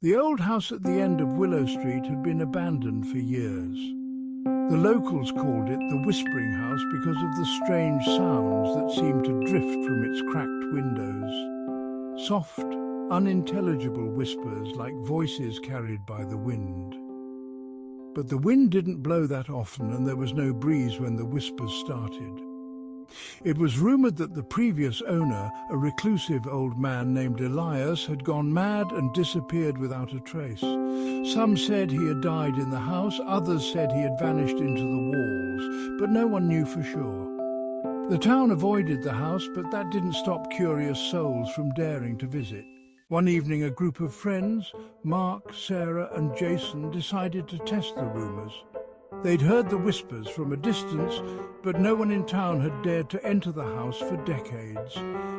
The old house at the end of Willow Street had been abandoned for years. The locals called it the Whispering House because of the strange sounds that seemed to drift from its cracked windows. Soft, unintelligible whispers like voices carried by the wind. But the wind didn't blow that often, and there was no breeze when the whispers started. It was rumoured that the previous owner, a reclusive old man named Elias, had gone mad and disappeared without a trace. Some said he had died in the house, others said he had vanished into the walls, but no one knew for sure. The town avoided the house, but that didn't stop curious souls from daring to visit. One evening, a group of friends, Mark, Sarah and Jason, decided to test the rumours. They'd heard the whispers from a distance, but no one in town had dared to enter the house for decades.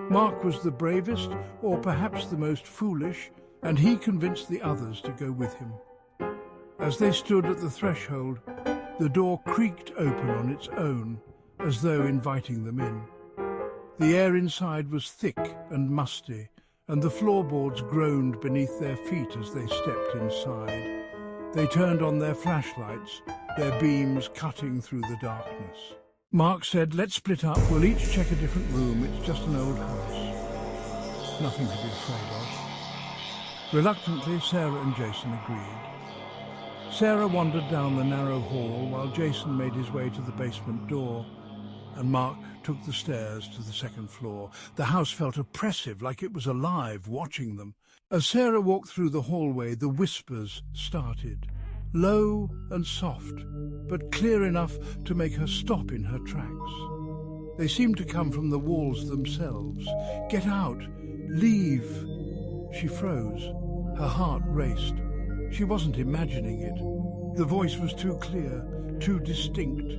Mark was the bravest, or perhaps the most foolish, and he convinced the others to go with him. As they stood at the threshold, the door creaked open on its own, as though inviting them in. The air inside was thick and musty, and the floorboards groaned beneath their feet as they stepped inside. They turned on their flashlights, their beams cutting through the darkness. Mark said, "Let's split up. We'll each check a different room. It's just an old house. Nothing to be afraid of." Reluctantly, Sarah and Jason agreed. Sarah wandered down the narrow hall while Jason made his way to the basement door, and Mark took the stairs to the second floor. The house felt oppressive, like it was alive, watching them. As Sarah walked through the hallway, the whispers started. Low and soft, but clear enough to make her stop in her tracks. They seemed to come from the walls themselves. "Get out! Leave!" She froze. Her heart raced. She wasn't imagining it. The voice was too clear, too distinct.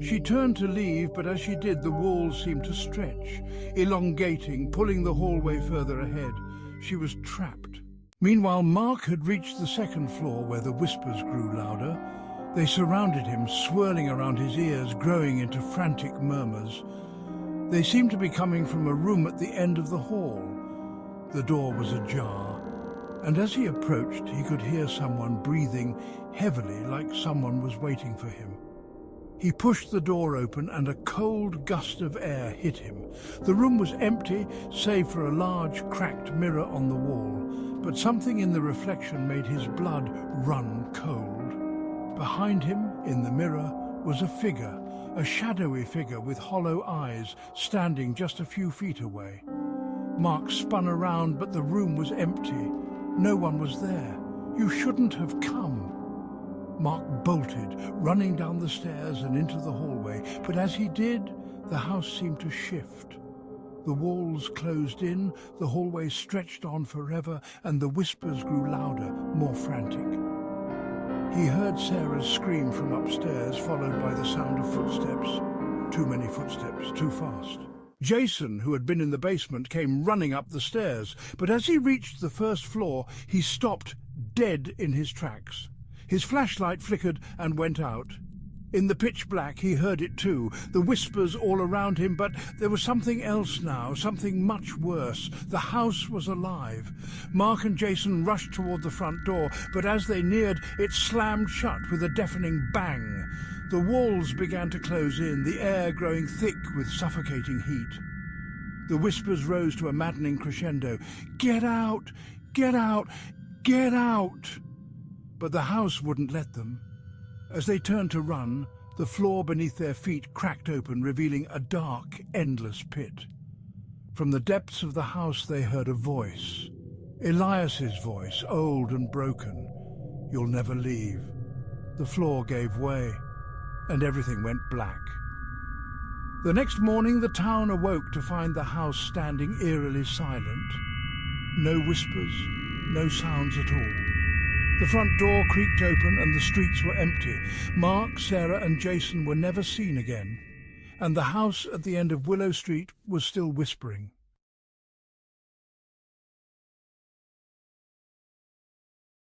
She turned to leave, but as she did, the walls seemed to stretch, elongating, pulling the hallway further ahead. She was trapped. Meanwhile, Mark had reached the second floor where the whispers grew louder. They surrounded him, swirling around his ears, growing into frantic murmurs. They seemed to be coming from a room at the end of the hall. The door was ajar, and as he approached, he could hear someone breathing heavily, like someone was waiting for him. He pushed the door open and a cold gust of air hit him. The room was empty, save for a large cracked mirror on the wall, but something in the reflection made his blood run cold. Behind him, in the mirror, was a figure, a shadowy figure with hollow eyes, standing just a few feet away. Mark spun around, but the room was empty. No one was there. "You shouldn't have come." Mark bolted, running down the stairs and into the hallway, but as he did, the house seemed to shift. The walls closed in, the hallway stretched on forever, and the whispers grew louder, more frantic. He heard Sarah's scream from upstairs, followed by the sound of footsteps. Too many footsteps, too fast. Jason, who had been in the basement, came running up the stairs, but as he reached the first floor, he stopped dead in his tracks. His flashlight flickered and went out. In the pitch black, he heard it too, the whispers all around him, but there was something else now, something much worse. The house was alive. Mark and Jason rushed toward the front door, but as they neared, it slammed shut with a deafening bang. The walls began to close in, the air growing thick with suffocating heat. The whispers rose to a maddening crescendo. "Get out! Get out! Get out!" But the house wouldn't let them. As they turned to run, the floor beneath their feet cracked open, revealing a dark, endless pit. From the depths of the house they heard a voice. Elias's voice, old and broken. "You'll never leave." The floor gave way, and everything went black. The next morning the town awoke to find the house standing eerily silent. No whispers, no sounds at all. The front door creaked open and the streets were empty. Mark, Sarah and Jason were never seen again, and the house at the end of Willow Street was still whispering.